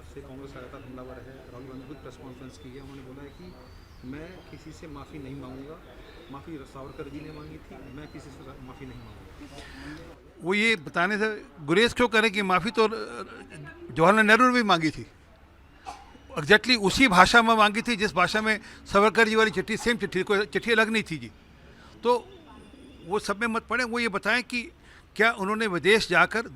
से कांग्रेस लगातार हमलावर है। राहुल गांधी खुद प्रेस कॉन्फ्रेंस की है, उन्होंने बोला है कि मैं किसी से माफ़ी नहीं मांगूंगा, माफ़ी सावरकर जी ने मांगी थी, मैं किसी से माफ़ी नहीं मांगूंगा। वो ये बताने से गुरेज क्यों करें कि माफ़ी तो जवाहरलाल नेहरू ने भी मांगी थी, एग्जैक्टली उसी भाषा में मांगी थी जिस भाषा में सावरकर जी वाली चिट्ठी, सेम चिट्ठी, कोई चिट्ठी अलग नहीं थी जी। तो वो सब में मत पड़े, वो ये बताएं कि क्या उन्होंने विदेश जाकर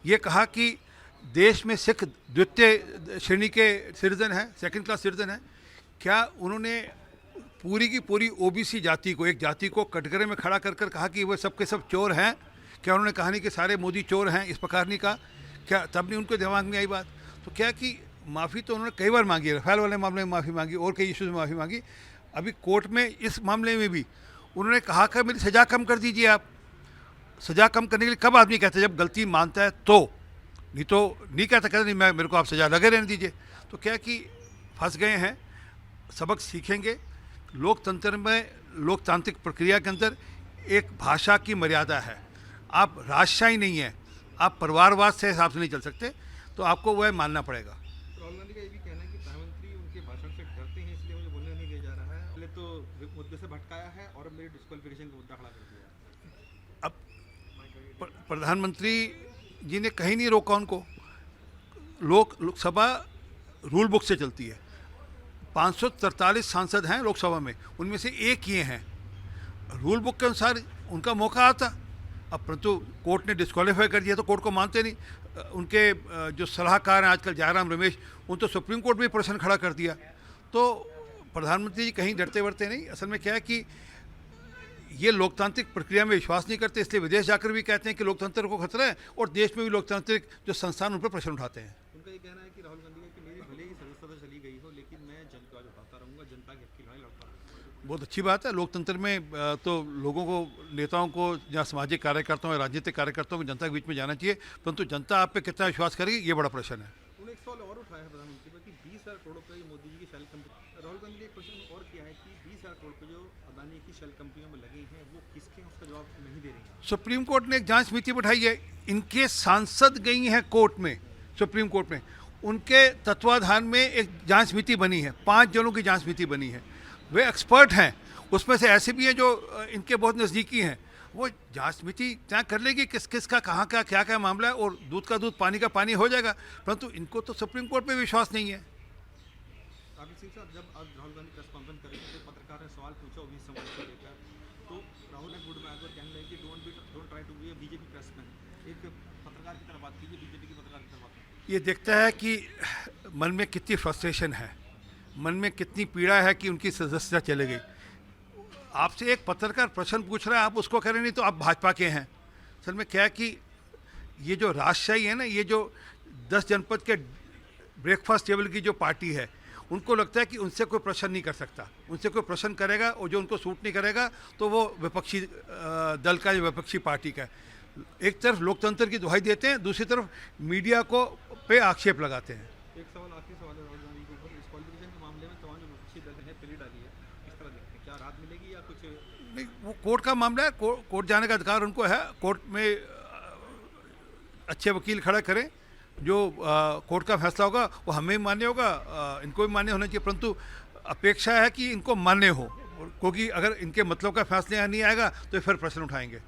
ये कहा कि देश में सिख द्वितीय श्रेणी के सिटीजन हैं, सेकंड क्लास सिटीजन हैं? क्या उन्होंने पूरी की पूरी ओबीसी जाति को, एक जाति को कटघरे में खड़ा कर कर कहा कि वो सब के सब चोर हैं? क्या उन्होंने कहा नहीं कि सारे मोदी चोर हैं, इस प्रकार नहीं कहा? क्या तब नहीं उनके दिमाग में आई बात? तो क्या कि माफ़ी तो उन्होंने कई बार मांगी है, रफाल वाले मामले में माफ़ी मांगी और कई इश्यूज़ में माफ़ी मांगी। अभी कोर्ट में इस मामले में भी उन्होंने कहा कि मेरी सज़ा कम कर दीजिए आप। सज़ा कम करने के लिए कब आदमी कहता है? जब गलती मानता है तो, नहीं तो नहीं कहता, कहता नहीं मैं, मेरे को आप सज़ा लगे रहने दीजिए। तो क्या कि फंस गए हैं। सबक सीखेंगे। लोकतंत्र में, लोकतांत्रिक प्रक्रिया के अंदर एक भाषा की मर्यादा है। आप राजशाही नहीं है, आप परिवारवाद से हिसाब से नहीं चल सकते, तो आपको वह मानना पड़ेगा। राहुल गांधी का ये भी कहना है कि प्रधानमंत्री उनके भाषण से डरते हैं, इसलिए मुझे बोलने नहीं दिया जा रहा है। पहले तो मुद्दे से भटकाया है और मेरे डिस्क्वालिफिकेशन का मुद्दा खड़ा कर दिया है। अब प्रधानमंत्री जी ने कहीं नहीं रोका उनको। लोकसभा रूल बुक से चलती है। 543 सांसद हैं लोकसभा में, उनमें से एक ये हैं। रूल बुक के अनुसार उनका मौका आता। अब परंतु कोर्ट ने डिस्क्वालीफाई कर दिया तो कोर्ट को मानते नहीं। उनके जो सलाहकार हैं आजकल, जयराम रमेश, उन तो सुप्रीम कोर्ट में प्रश्न खड़ा कर दिया। तो प्रधानमंत्री जी कहीं डरते वरते नहीं। असल में क्या है कि ये लोकतांत्रिक प्रक्रिया में विश्वास नहीं करते, इसलिए विदेश जाकर भी कहते हैं कि लोकतंत्र को खतरा है, और देश में भी लोकतांत्रिक जो संस्थान उन पर प्रश्न उठाते हैं। उनका ये कहना है कि राहुल गांधी का कि मेरी भले ही सदस्यता चली गई हो, लेकिन मैं जनता जो उठाता रहूंगा, जनता के हक की लड़ाई लड़ता रहूंगा। बहुत अच्छी बात है। लोकतंत्र में तो लोगों को, नेताओं को, या सामाजिक कार्यकर्ताओं या राजनीतिक कार्यकर्ताओं को जनता के बीच में जाना चाहिए, परंतु जनता आप पे कितना विश्वास करेगी, ये बड़ा प्रश्न है। उन्होंने एक सवाल और उठाया है प्रधानमंत्री पर कि 20,000 करोड़ रुपए मोदी जी की शेल कंपनी, राहुल गांधी ने एक क्वेश्चन और किया है कि 20,000 करोड़ रुपए जो अदानी की शेल कंपनियों में लगे हैं वो किसके हैं, उसका जवाब नहीं दे रही है। सुप्रीम कोर्ट ने एक जांच समिति बैठाई है। इनके सांसद गई हैं कोर्ट में, सुप्रीम कोर्ट में। उनके तत्वाधान में एक जांच समिति बनी है, 5 जनों की जांच समिति बनी है। वे एक्सपर्ट हैं। उसमें से ऐसे भी हैं जो इनके बहुत नज़दीकी हैं। वो जांच समिति तय कर लेगी किस किस का कहाँ का क्या क्या मामला है, और दूध का दूध पानी का पानी हो जाएगा। परंतु इनको तो सुप्रीम कोर्ट पे विश्वास नहीं है। राकेश सिंह साहब, जब आज राहुल गांधी प्रेस कॉन्फ्रेंस करेंगे तो पत्रकार ने सवाल पूछा ओबीसी समाज को लेकर, तो राहुल ने गुड बैक और कहने लगे कि don't try to be a BJP pressman. एक पत्रकार की तरफ बात कीजिए, बीजेपी की पत्रकार की तरफ बात कीजिए। ये देखता है कि मन में कितनी फ्रस्ट्रेशन है, मन में कितनी पीड़ा है कि उनकी सदस्यता चले गई। आपसे एक पत्रकार प्रश्न पूछ रहा है, आप उसको कह रहे नहीं तो आप भाजपा के हैं। असल में क्या है कि ये जो राजशाही है ना, ये जो 10 जनपद के ब्रेकफास्ट टेबल की जो पार्टी है, उनको लगता है कि उनसे कोई प्रश्न नहीं कर सकता। उनसे कोई प्रश्न करेगा और जो उनको सूट नहीं करेगा तो वो विपक्षी दल का या विपक्षी पार्टी का है। एक तरफ लोकतंत्र की दुहाई देते हैं, दूसरी तरफ मीडिया को पे आक्षेप लगाते हैं। एक सवाल, आखिरी सवाल है राहुल गांधी के ऊपर। डिस्क्वालिफिकेशन के मामले में तमाम जो विपक्षी दल हैं पली डाली है, किस तरह देखते हैं? क्या राहत मिलेगी या कुछ? नहीं, वो कोर्ट का मामला है। कोर्ट जाने का अधिकार उनको है। कोर्ट में अच्छे वकील खड़ा करें। जो कोर्ट का फैसला होगा वो हमें भी मान्य होगा, इनको भी मान्य होना चाहिए। परंतु अपेक्षा है कि इनको मान्य हो, क्योंकि अगर इनके मतलब का फैसला यहाँ नहीं आएगा तो फिर प्रश्न उठाएंगे।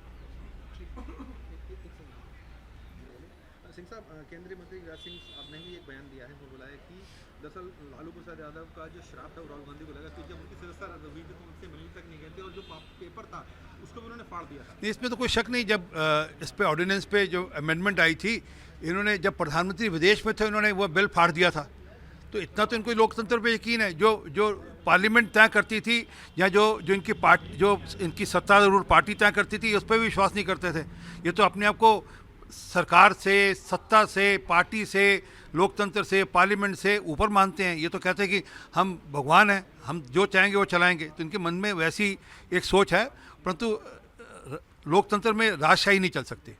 सिंह साहब, केंद्रीय मंत्री गिरिराज सिंह साहब ने भी एक बयान दिया है, वो बोला है कि दरअसल लालू प्रसाद यादव का जो श्राप है वो राहुल गांधी को लगा कि जब उनकी सदस्यता रद्द हुई थी तो उनसे मिलने तक नहीं गए थे, और जो पेपर था उसको भी उन्होंने फाड़ दिया था। नहीं, इसमें तो कोई शक नहीं। जब इस पे ऑर्डिनेंस पे जो अमेंडमेंट आई थी, इन्होंने, जब प्रधानमंत्री विदेश में थे, उन्होंने वो बिल फाड़ दिया था। तो इतना तो इनको लोकतंत्र पे यकीन है। जो पार्लियामेंट तय करती थी, या जो इनकी पार्टी, जो इनकी सत्तारूढ़ पार्टी तय करती थी, उस पर भी विश्वास नहीं करते थे। ये तो अपने आप को सरकार से, सत्ता से, पार्टी से, लोकतंत्र से, पार्लियामेंट से ऊपर मानते हैं। ये तो कहते हैं कि हम भगवान हैं, हम जो चाहेंगे वो चलाएंगे। तो इनके मन में वैसी एक सोच है। परंतु लोकतंत्र में राजशाही नहीं चल सकती।